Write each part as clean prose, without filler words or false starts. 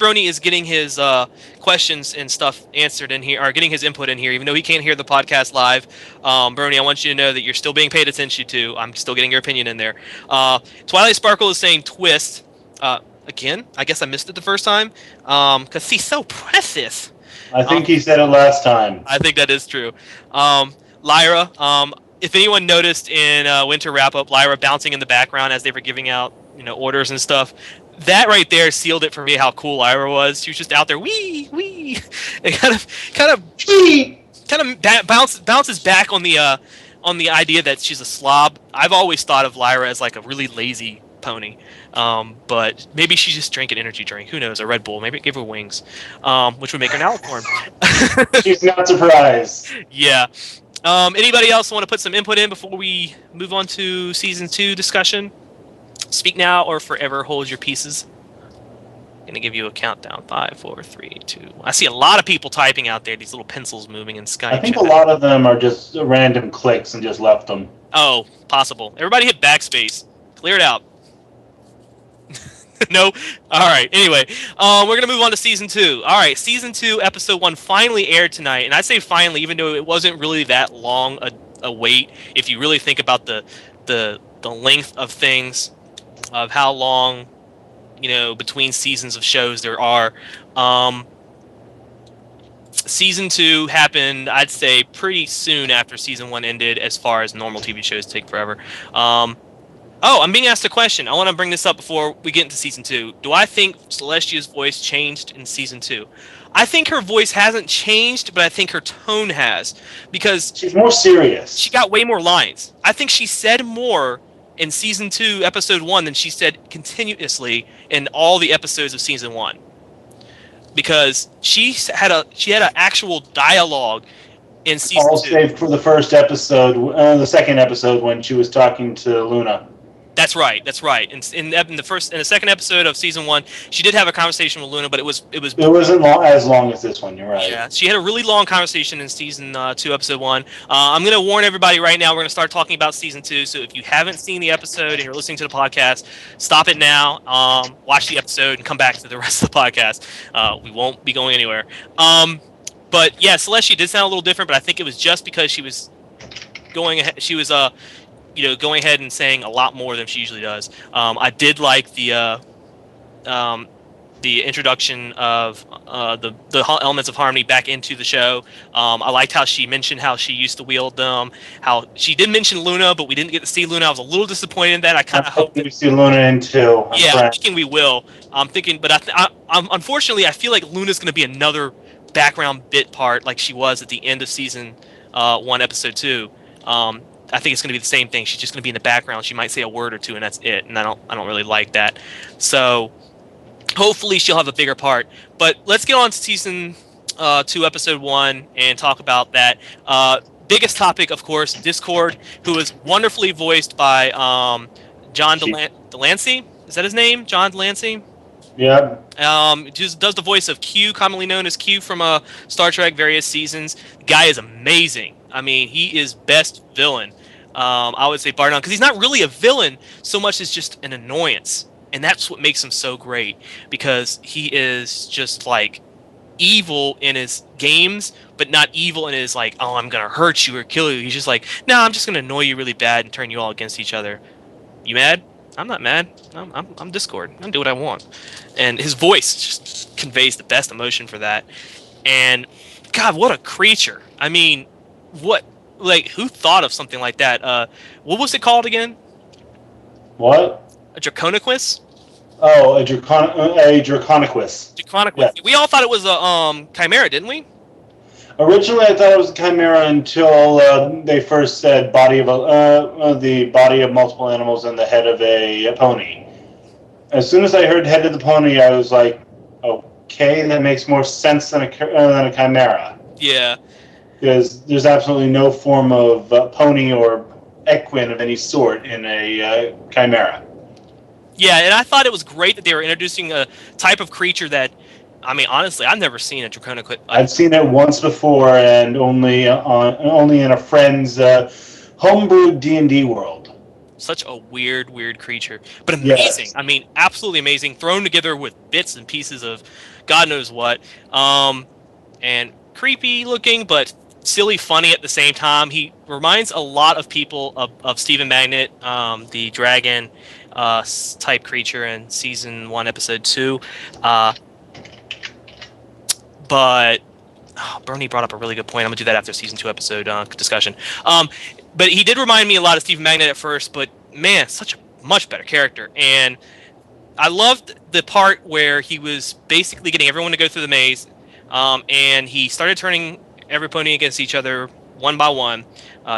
Brony is getting his questions and stuff answered in here, or getting his input in here, even though he can't hear the podcast live. Brony, I want you to know that you're still being paid attention to. I'm still getting your opinion in there. Twilight Sparkle is saying twist. Again, I guess I missed it the first time. Because he's so precious. I think he said it last time. I think that is true. Lyra, if anyone noticed in Winter Wrap-Up, Lyra bouncing in the background as they were giving out, orders and stuff. That right there sealed it for me how cool Lyra was. She was just out there, wee, and kind of bounces back on the idea that she's a slob. I've always thought of Lyra as like a really lazy pony, but maybe she's just drinking an energy drink. Who knows? A Red Bull. Maybe it gave her wings, which would make her an alicorn. She's not surprised. Yeah. Anybody else want to put some input in before we move on to season 2 discussion? Speak now or forever hold your pieces. I'm going to give you a countdown. 5, 4, 3, 2. I see a lot of people typing out there. These little pencils moving in Skype. I think a lot of them are just random clicks and just left them. Oh, possible. Everybody hit backspace. Clear it out. No? All right. Anyway, we're going to move on to Season 2. All right. Season 2, Episode 1 finally aired tonight. And I say finally, even though it wasn't really that long a wait, if you really think about the length of things, of how long, between seasons of shows there are. Season 2 happened, I'd say, pretty soon after Season 1 ended, as far as normal TV shows take forever. I'm being asked a question. I want to bring this up before we get into Season 2. Do I think Celestia's voice changed in Season 2? I think her voice hasn't changed, but I think her tone has. Because she's more serious. She got way more lines. I think she said more in Season 2, Episode 1 than she said continuously in all the episodes of Season 1. Because she had an actual dialogue in Season 2. All saved for the first episode, the second episode when she was talking to Luna. That's right. In the second episode of Season 1, she did have a conversation with Luna, but it wasn't as long as this one. You're right. Yeah, she had a really long conversation in Season 2, Episode 1. I'm going to warn everybody right now. We're going to start talking about Season 2. So if you haven't seen the episode and you're listening to the podcast, stop it now. Watch the episode and come back to the rest of the podcast. We won't be going anywhere. But yeah, Celestia did sound a little different, but I think it was just because she was going ahead. She was going ahead and saying a lot more than she usually does. I did like the introduction of the elements of harmony back into the show. I liked how she mentioned how she used to wield them. How she did mention Luna, but we didn't get to see Luna. I was a little disappointed in that. I kind of hope we see Luna in too. Yeah, I'm thinking we will. I'm thinking, but unfortunately, I feel like Luna's going to be another background bit part, like she was at the end of Season 1, Episode 2. I think it's going to be the same thing. She's just going to be in the background. She might say a word or two, and that's it. And I don't really like that. So hopefully she'll have a bigger part. But let's get on to Season 2, Episode 1, and talk about that. Biggest topic, of course, Discord, who is wonderfully voiced by John Delancey. Is that his name? John Delancey? Yeah. Does the voice of Q, commonly known as Q from Star Trek, various seasons. The guy is amazing. I mean, he is best villain. I would say bar none, because he's not really a villain so much as just an annoyance, and that's what makes him so great, because he is just like evil in his games, but not evil in his like, oh, I'm gonna hurt you or kill you. He's just like, no, I'm just gonna annoy you really bad and turn you all against each other. You mad? I'm not mad. I'm Discord. I'm gonna do what I want. And his voice just conveys the best emotion for that. And God, what a creature! I mean, who thought of something like that? What was it called again? What? A Draconequus? Oh, a Draconequus. Draconequus. Yeah. We all thought it was a Chimera, didn't we? Originally, I thought it was a Chimera until they first said the body of multiple animals and the head of a pony. As soon as I heard head of the pony, I was like, okay, that makes more sense than a Chimera. Yeah. Because there's absolutely no form of pony or equine of any sort in a Chimera. Yeah, and I thought it was great that they were introducing a type of creature that, I mean, honestly, I've never seen a Draconequus. I've seen it once before, and only in a friend's homebrewed D&D world. Such a weird creature, but amazing. Yes. I mean, absolutely amazing. Thrown together with bits and pieces of God knows what. Um, and creepy looking, but silly funny at the same time. He reminds a lot of people of Stephen Magnet, the dragon type creature in season 1, episode 2. Uh, but Bernie brought up a really good point. I'm gonna do that after season 2 episode discussion. But he did remind me a lot of Stephen Magnet at first, but man, such a much better character. And I loved the part where he was basically getting everyone to go through the maze, and he started turning every pony against each other one by one.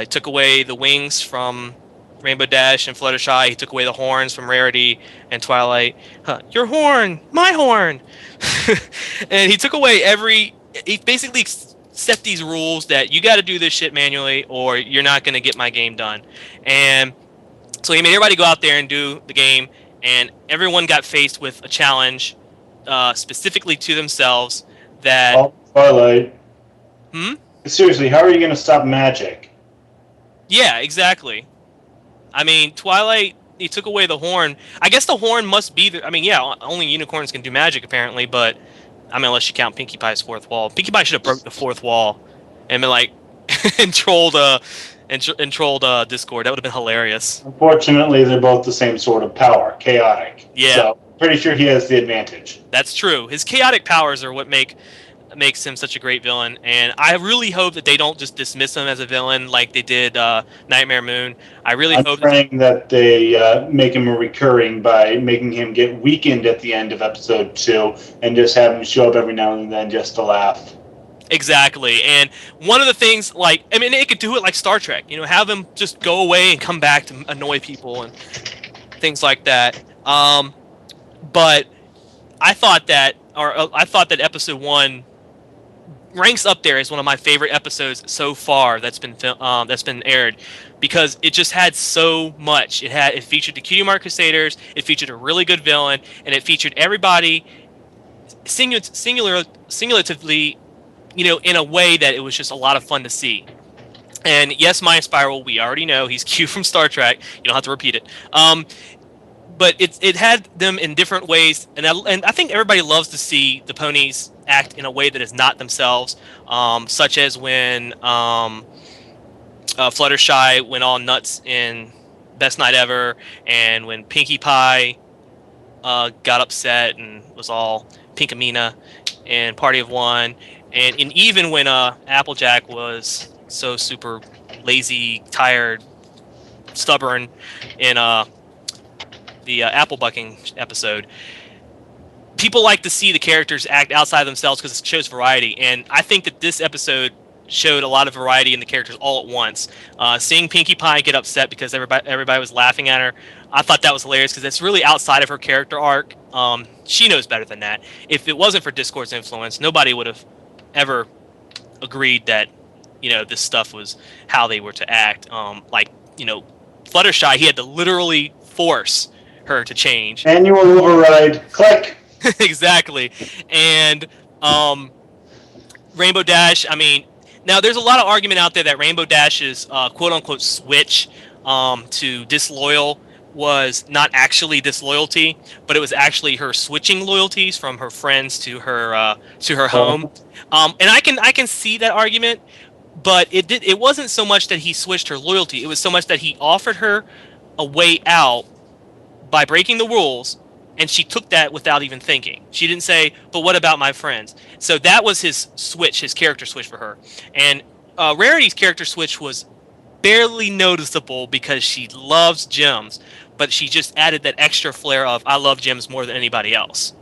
He took away the wings from Rainbow Dash and Fluttershy. He took away the horns from Rarity and Twilight. Your horn, my horn. And he took away every. He basically set these rules that you got to do this shit manually, or you're not going to get my game done. And so he made everybody go out there and do the game, and everyone got faced with a challenge specifically to themselves. That Oh, Twilight. hmm? Seriously, how are you going to stop magic? Yeah, exactly. I mean, Twilight. He took away the horn. I guess the horn must be there. I mean, yeah, only unicorns can do magic apparently, but I mean, unless you count Pinkie Pie's fourth wall. Pinkie Pie should have broke the fourth wall and been like and trolled Discord. That would have been hilarious. Unfortunately, they're both the same sort of power, chaotic. Yeah. So, pretty sure he has the advantage. That's true. His chaotic powers are what makes him such a great villain, and I really hope that they don't just dismiss him as a villain like they did Nightmare Moon. I really I'm hope praying that they make him a recurring by making him get weakened at the end of episode 2 and just have him show up every now and then just to laugh. exactly. And one of the things, like, I mean, it could do it like Star Trek. Have him just go away and come back to annoy people and things like that. But I thought that episode 1 ranks up there as one of my favorite episodes so far that's been aired, because it just had so much. It featured the Cutie Mark Crusaders, it featured a really good villain, and it featured everybody singularly, in a way that it was just a lot of fun to see. And yes, Maya Spiral, we already know he's Q from Star Trek. You don't have to repeat it. But it had them in different ways, and I think everybody loves to see the ponies act in a way that is not themselves, such as when Fluttershy went all nuts in Best Night Ever, and when Pinkie Pie got upset and was all Pinkamena in Party of One, and even when Applejack was so super lazy, tired, stubborn in the apple bucking episode. People like to see the characters act outside themselves because it shows variety, and I think that this episode showed a lot of variety in the characters all at once. Seeing Pinkie Pie get upset because everybody was laughing at her, I thought that was hilarious because it's really outside of her character arc. She knows better than that. If it wasn't for Discord's influence, nobody would have ever agreed that this stuff was how they were to act. Fluttershy, he had to literally force her to change. Annual override. Click. Exactly. And Rainbow Dash, I mean, now there's a lot of argument out there that Rainbow Dash's quote-unquote switch to disloyal was not actually disloyalty, but it was actually her switching loyalties from her friends to her home. And I can see that argument, but it wasn't so much that he switched her loyalty. It was so much that he offered her a way out by breaking the rules, and she took that without even thinking. She didn't say, but what about my friends? So that was his switch, his character switch for her. And Rarity's character switch was barely noticeable because she loves gems, but she just added that extra flair of, I love gems more than anybody else.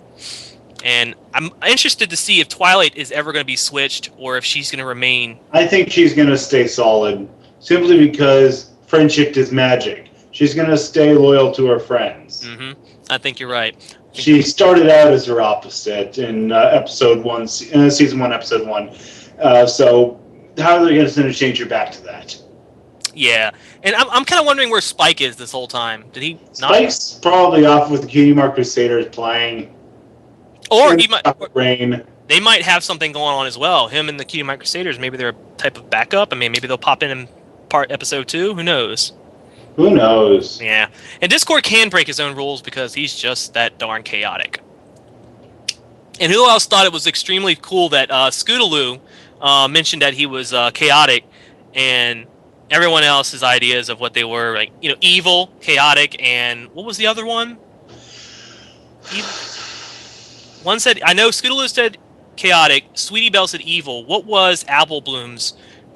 And I'm interested to see if Twilight is ever going to be switched, or if she's going to remain. I think she's going to stay solid, simply because friendship is magic. She's going to stay loyal to her friends. Mm-hmm. I think you're right. She started out as her opposite in episode 1, season 1, episode 1. So how are they going to change her back to that? Yeah, and I'm kind of wondering where Spike is this whole time. Did he not? Spike's probably off with the Cutie Mark Crusaders playing. Or he might. Rain. They might have something going on as well. Him and the Cutie Mark Crusaders. Maybe they're a type of backup. I mean, maybe they'll pop in part episode 2. Who knows? Who knows? Yeah, and Discord can break his own rules because he's just that darn chaotic. And who else thought it was extremely cool that Scootaloo mentioned that he was chaotic, and everyone else's ideas of what they were, like, evil, chaotic, and what was the other one? Evil. One said, I know Scootaloo said chaotic, Sweetie Belle said evil. What was Apple Bloom's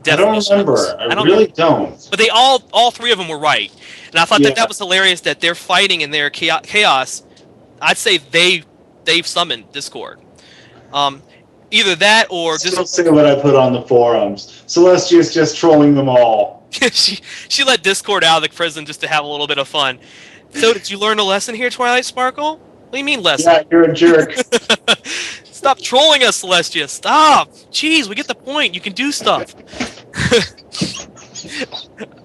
I don't definition? remember. I don't really remember. don't. But they all three of them were right, and I thought Yeah. that was hilarious that they're fighting in their chaos. I'd say they've summoned Discord. Either that or Still say what I put on the forums. Celestia's just trolling them all. she let Discord out of the prison just to have a little bit of fun. So did you learn a lesson here, Twilight Sparkle? What do you mean lesson? Yeah, you're a jerk. Stop trolling us, Celestia. Stop. Jeez, we get the point. You can do stuff.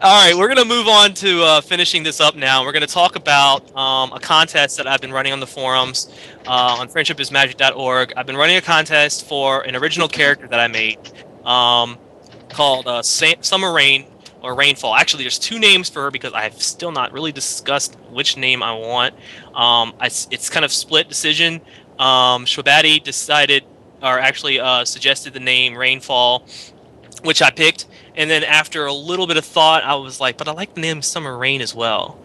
All right, we're going to move on to finishing this up now. We're going to talk about a contest that I've been running on the forums on friendshipismagic.org. I've been running a contest for an original character that I made called Summer Rain or Rainfall. Actually, there's two names for her because I have still not really discussed which name I want. It's kind of split decision. Shwabadi decided, or actually suggested the name Rainfall, which I picked. And then after a little bit of thought, I was like, but I like the name Summer Rain as well.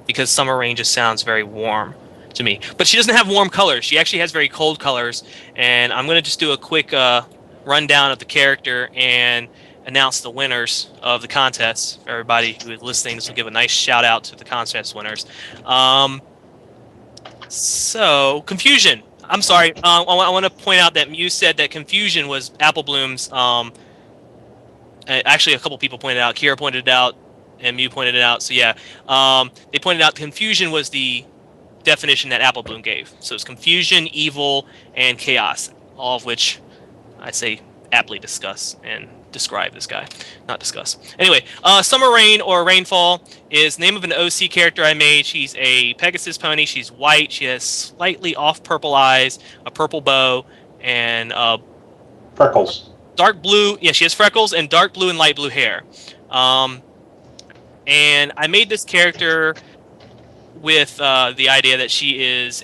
Because Summer Rain just sounds very warm to me. But she doesn't have warm colors. She actually has very cold colors. And I'm going to just do a quick rundown of the character and announce the winners of the contest. For everybody who is listening, this will give a nice shout out to the contest winners. So, Confusion. I'm sorry. I want to point out that Mew said that Confusion was Apple Bloom's. Actually, a couple people pointed out. Kira pointed it out, and Mew pointed it out. So yeah, they pointed out confusion was the definition that Apple Bloom gave. So it's confusion, evil, and chaos, all of which I say aptly discuss and describe this guy, not discuss. Anyway, Summer Rain or Rainfall is the name of an OC character I made. She's a Pegasus pony. She's white. She has slightly off purple eyes, a purple bow, and Freckles. dark blue. Yeah, she has freckles and dark blue and light blue hair. And I made this character with the idea that she is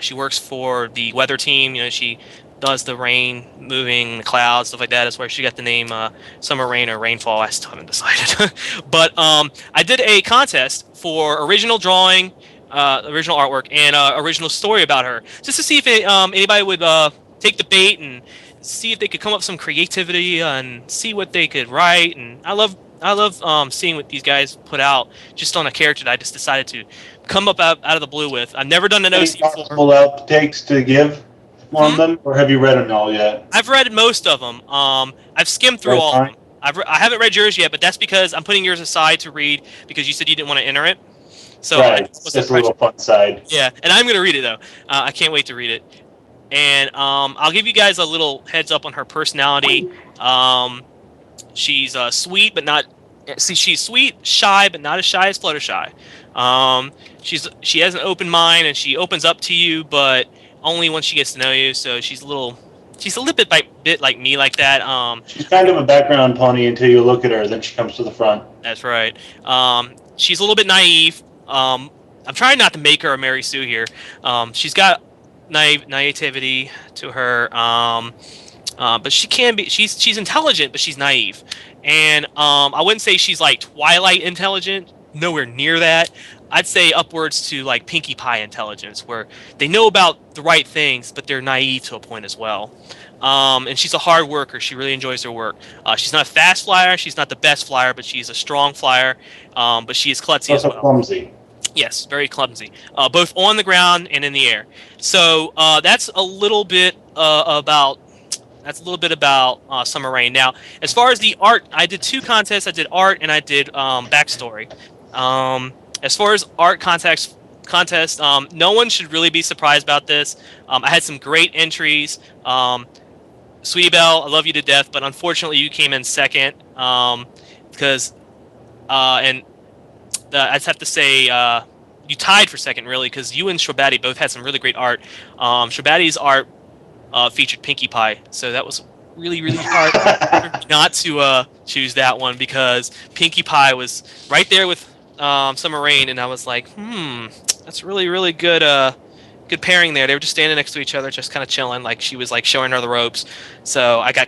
she works for the weather team. She does the rain, moving the clouds, stuff like that. That's where she got the name Summer Rain or Rainfall. I still haven't decided. But I did a contest for original drawing, original artwork, and original story about her, just to see if anybody would take the bait and see if they could come up with some creativity and see what they could write. And I love seeing what these guys put out just on a character that I just decided to come up out of the blue with. I've never done an OC before. Outtakes to give on them, or have you read them all yet? I've read most of them. I've skimmed through all of them. I haven't read yours yet, but that's because I'm putting yours aside to read because you said you didn't want to enter it. So right, it's just a little fun side. Yeah, and I'm going to read it though. I can't wait to read it. And I'll give you guys a little heads up on her personality. She's sweet, but not. See, she's sweet, shy, but not as shy as Fluttershy. She has an open mind and she opens up to you, but only when she gets to know you. So she's a little bit like me, like that. She's kind of a background pony until you look at her, then she comes to the front. That's right. She's a little bit naive. I'm trying not to make her a Mary Sue here. She's got naivety to her, but she can be. She's intelligent, but she's naive, and I wouldn't say she's like Twilight intelligent. Nowhere near that. I'd say upwards to like Pinkie Pie intelligence, where they know about the right things, but they're naive to a point as well. And she's a hard worker. She really enjoys her work. She's not a fast flyer. She's not the best flyer, but she's a strong flyer. But she is klutzy as well. Clumsy. Yes, very clumsy, both on the ground and in the air. So that's a little bit about Summer Rain. Now, as far as the art, I did two contests. I did art and I did backstory. As far as art contest, no one should really be surprised about this. I had some great entries. Sweetie Belle, I love you to death, but unfortunately you came in second because I just have to say you tied for second, really, because you and Shwabadi both had some really great art. Shwabadi's art featured Pinkie Pie, so that was really, really hard not to choose that one because Pinkie Pie was right there with Summer Rain, and I was like, that's really, really good. Good pairing there. They were just standing next to each other, just kind of chilling. Like she was like showing her the ropes. So I got